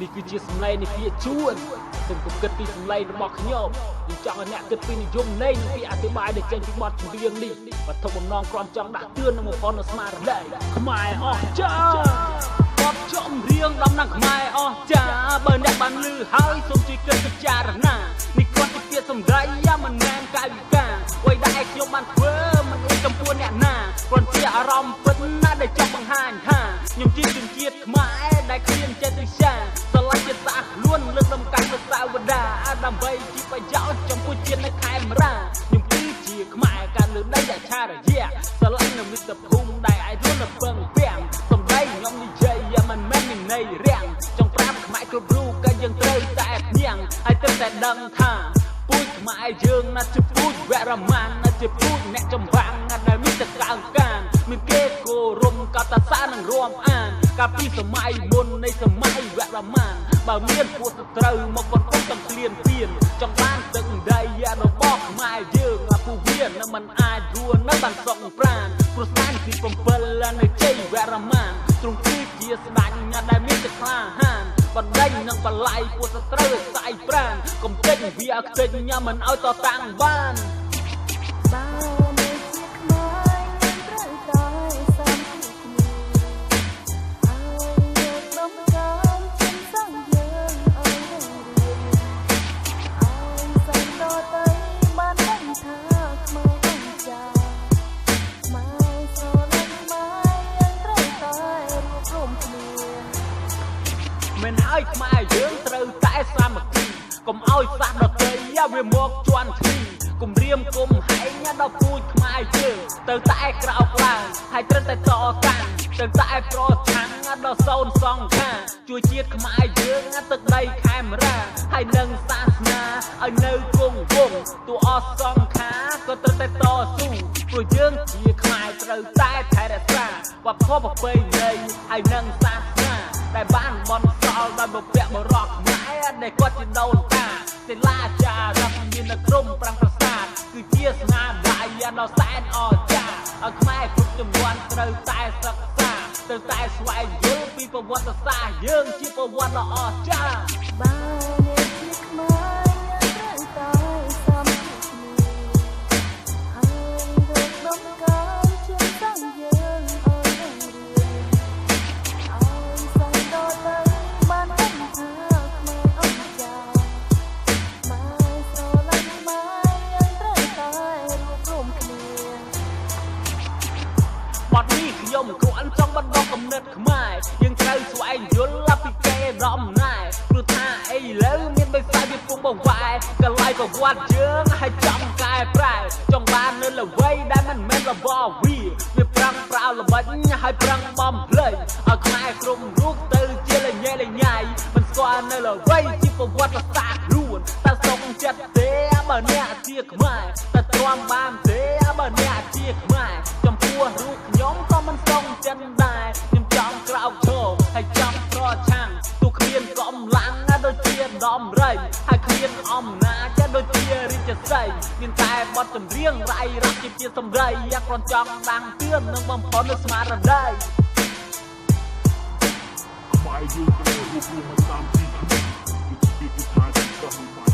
នេះគឺជាសម្លេងនៃពាក្យជួនសូមកុំគិតពីសម្លេងរបស់ខ្ញុំចង់ឲ្យអ្នកគិតពីនិយមន័យនិងពាក្យអធិប្បាយដែលចេញពីបទចម្រៀងនេះវត្ថុបំណងគ្រាន់ចង់ដាក់ទឿននិងបំផុសនៅស្មារតីខ្មែរអស្ចារ្យបទចម្រៀងដំណាំខ្មែរអស្ចារ្យបើអ្នកបានឮហើយសូមជួយគិតពិចារណានេះគ្រាន់តែពាក្យសម្ដីមិនមែនកាយវិការអ្វីដែលខ្ញុំបានធ្វើមិនអីចំពោះអ្នកណាគ្រាន់ជាអារម្មណ៍ពិតណាស់ដែលចង់បង្ហាញថាខ្ញុំជាជនជាតិខ្មែរដែលគ្មានចេតវិសាស្រឡាញ់ជាតិសាសន៍ខ្លួនលើកដំកើងសាវតាដើម្បីជាប្រយោជន៍ចំពោះជាតិនៅខេមរាខ្ញុំគឺជាខ្មែរការលើដីដែលឆារយៈស្រឡាញ់នៅមិត្តភូមិដែលអាចរស់នៅពឹងពាំងសំដីខ្ញុំនិយាយមិនមែនមានន័យរាំងចង់ប្រាប់ខ្មែរគ្រប់រូបក៏យើងត្រូវតែភ្ញាំងហើយត្រូវតែដឹងថាពូជខ្មែរយើងណាស់ជាពូជវរមានណាស់ជាពូជអ្នកចម្បាំងដែលមានតែក្រៅកានមានគេគោរពកតសានឹងរួមអានកាលពីសម័យមុននៃសម័យវរមានបើមានពួកសត្រូវមកបន្ទប់ទាំងគ្លៀនពៀនចង់បានទឹកដីរបស់ខ្មែរយើងពួកវានឹងមិនអាចរស់នៅបានសុខប្រានព្រោះស្ដាញ់ពី7នៃជ័យវរមានទ្រង់គឺជាស្ដាញ់ដែលមានតែក្លាហានបណ្ដេញនឹងបល័យពួកសត្រូវស្អែកប្រានកុំចេញវាខ្ទេចញ៉ាំមិនឲ្យតតាំងបានមិនឲ្យខ្មែរយើងត្រូវតែសាមគ្គីកុំឲ្យសាសដទៃវាមកជន់ឈ្លីគំរាមគុំហែងដល់ពូជខ្មែរយើងទៅតែក្រោកឡើងហើយត្រូវតែតតាំងទៅតែប្រឆាំងដល់សូនសង្ខាជួយជាតិខ្មែរយើងទឹកដីខេមរាហើយនឹងសាសនាឲ្យនៅគង់វង្សតួអសង្ខាក៏ត្រូវតែតស៊ូព្រោះយើងជាខ្មែរត្រូវតែថែរក្សាវប្បធម៌ប្រពៃណីហើយនឹងសាសនាដែលបានបន់សល់ដោយបុព្វបុរសខ្មែរដែលគាត់ជាដូនតាសិលាចារឹកមាននៅក្រុមប្រាំងប្រាសាទគឺជាស្នាដៃដ៏សែនអស្ចារ្យឲ្យខ្មែរគ្រប់ជំនាន់ត្រូវតែសិក្សាត្រូវតែស្វែងយល់ពីប្រវត្តិសាស្ត្រយើងជាប្រវត្តិដ៏អស្ចារ្យបានជាខ្មែរត្រូវតែសាមគ្គីហើយរកដំកើងជាតាំងយើងឲ្យរៀនឲ្យសន្តិទៅបានដឹងថាខ្មែរអស្ចារ្យខ្មែរស្រឡាញ់ខ្មែរត្រូវតែរួមគ្នាបាត់នេះខ្ញុំគ្រាន់ចង់បណ្ដុះគំនិតខ្មែរយើងត្រូវស្វែងយល់ពីកេរដំណែលព្រោះថាឥឡូវមានបិសាចវាពុំបង្វែរកន្លែងប្រវត្តិយើងឲ្យចង់កែប្រែចង់បាននៅល្វីដែលមិនមែនរបស់វាប្រាំងប្រៅល្បិចឲ្យប្រាំងបំភ្លេចឲ្យខ្មែរគ្រប់រូបទៅជាលញ៉េលញ៉ៃមិនស្គាល់នៅល្វីជាប្រវត្តិសាស្ត្រខ្លួនតែសុខចិត្តទេបើអ្នកជាខ្មែរតែទ្រាំបានទេបើអ្នកជាខ្មែរចំពោះរូបខ្ញុំក៏មិនសុខចិត្តដែរខ្ញុំចង់ក្រោកឈរហើយចង់ប្រឆាំងទូគ្មានកម្លាំងដូចជាដំរីហើយគ្មានអំណាចដូចជារាជសីមានតែបទចម្រៀងរ៉ៃរ៉ាប់ជាសម្ដីគ្រាន់ចង់ដាំងទឿននិងបំផុសនៅស្មារតីខ្មែរយើងត្រូវរួមមកតាមទីគ្នាពីថាទីកោះ